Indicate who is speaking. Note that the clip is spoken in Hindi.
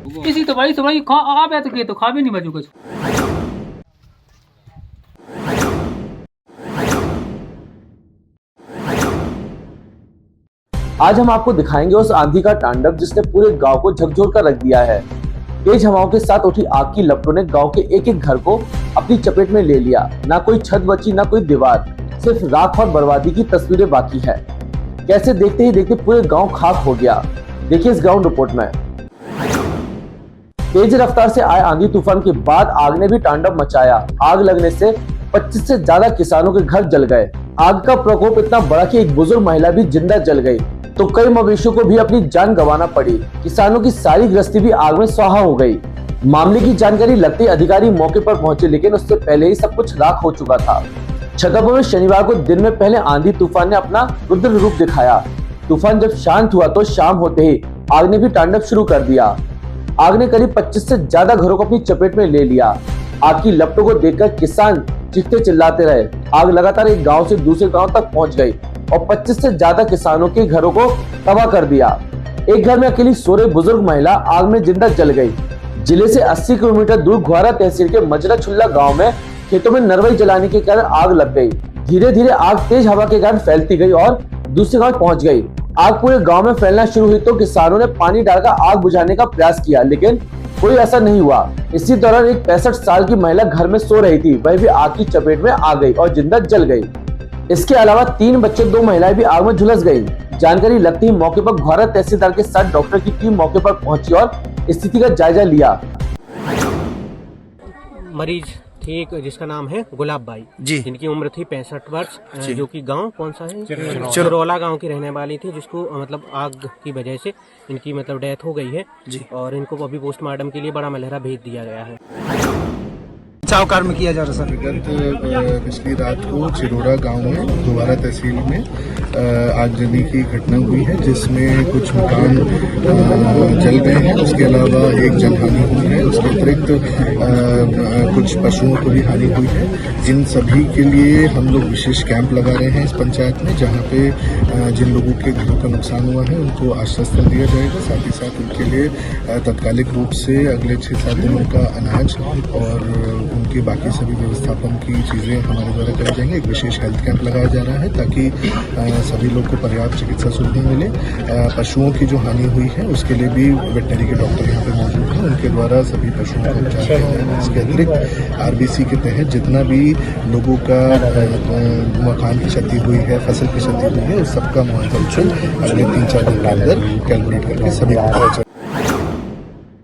Speaker 1: इसी तो भाई खा आप या तो के तो खा भी नहीं बचू कुछ।
Speaker 2: आज हम आपको दिखाएंगे उस आंधी का तांडव जिसने पूरे गांव को झकझोर कर रख दिया है। तेज हवाओं के साथ उठी आग की लपटों ने गांव के एक एक घर को अपनी चपेट में ले लिया। ना कोई छत बची, ना कोई दीवार, सिर्फ राख और बर्बादी की तस्वीरें बाकी है। कैसे देखते ही देखते पूरे गांव खाक हो गया, देखिए इस ग्राउंड रिपोर्ट में। तेज रफ्तार से आए आंधी तूफान के बाद आग ने भी तांडव मचाया। आग लगने से 25 से ज्यादा किसानों के घर जल गए। आग का प्रकोप इतना बड़ा कि एक बुजुर्ग महिला भी जिंदा जल गई, तो कई मवेशियों को भी अपनी जान गंवाना पड़ी। किसानों की सारी गृहस्थी भी आग में स्वाहा हो गई। मामले की जानकारी लगते ही अधिकारी मौके पर पहुंचे, लेकिन उससे पहले ही सब कुछ राख हो चुका था। छतरपुर में शनिवार को दिन में पहले आंधी तूफान ने अपना रुद्र रूप दिखाया। तूफान जब शांत हुआ तो शाम होते ही आग ने भी तांडव शुरू कर दिया। आग ने करीब 25 से ज्यादा घरों को अपनी चपेट में ले लिया। आग की लपटों को देखकर किसान चीखते चिल्लाते रहे। आग लगातार एक गांव से दूसरे गांव तक पहुंच गई और 25 से ज्यादा किसानों के घरों को तबाह कर दिया। एक घर में अकेली सो रही बुजुर्ग महिला आग में जिंदा जल गई। जिले से 80 किलोमीटर दूर घुआरा तहसील के मजरा छुल्ला गांव में खेतों में नरवई जलाने के कारण आग लग गई। धीरे धीरे आग तेज हवा के कारण फैलती गई और दूसरे गांव पहुंच गई। आग पूरे गांव में फैलना शुरू हुई तो किसानों ने पानी डालकर आग बुझाने का प्रयास किया, लेकिन कोई असर नहीं हुआ। इसी दौरान एक 65 साल की महिला घर में सो रही थी, वह भी आग की चपेट में आ गई और जिंदा जल गई। इसके अलावा 3 बच्चे 2 महिलाएं भी आग में झुलस गई। जानकारी लगते ही मौके पर घुआरा तहसीलदार के साथ डॉक्टर की टीम मौके पर पहुंची और स्थिति का जायजा लिया।
Speaker 3: मरीज थी एक जिसका नाम है गुलाब बाई जी, जिनकी उम्र थी 65 वर्ष, जो कि गांव कौन सा है, चिरौला गांव की रहने वाली थी, जिसको मतलब आग की वजह से इनकी मतलब डेथ हो गई है जी। और इनको अभी पोस्टमार्टम के लिए बड़ा मलहरा भेज दिया गया है।
Speaker 4: बचाव कार्य किया जा रहा है।
Speaker 5: विगत पिछली रात को चिरौरा गांव में घुआरा तहसील में आगजनी की घटना हुई है, जिसमें कुछ मकान जल गए हैं। उसके अलावा एक जनहानि हुई है। उसके अतिरिक्त कुछ पशुओं को भी हानि हुई है। इन सभी के लिए हम लोग विशेष कैंप लगा रहे हैं इस पंचायत में, जहां पे जिन लोगों के घरों का नुकसान हुआ है उनको आश्वासन दिया जाएगा। साथ ही साथ उनके लिए तात्कालिक रूप से अगले 6-7 दिनों का अनाज और उनकी बाकी सभी व्यवस्थापन की चीज़ें हमारे द्वारा कराई जाएंगी। एक विशेष हेल्थ कैंप लगाया जा रहा है ताकि सभी लोग को पर्याप्त चिकित्सा सुविधा मिले। पशुओं की जो हानि हुई है उसके लिए भी वेटनरी के डॉक्टर यहाँ पे मौजूद हैं, उनके द्वारा सभी पशुओं का उपचार किया जाएगा। इसके अतिरिक्त आरबीसी के तहत जितना भी लोगों का मकान की क्षति हुई है, फसल की क्षति हुई है, उस सबका मुआवजा अगले 3-4 दिन के अंदर कैलकुलेट करके सभी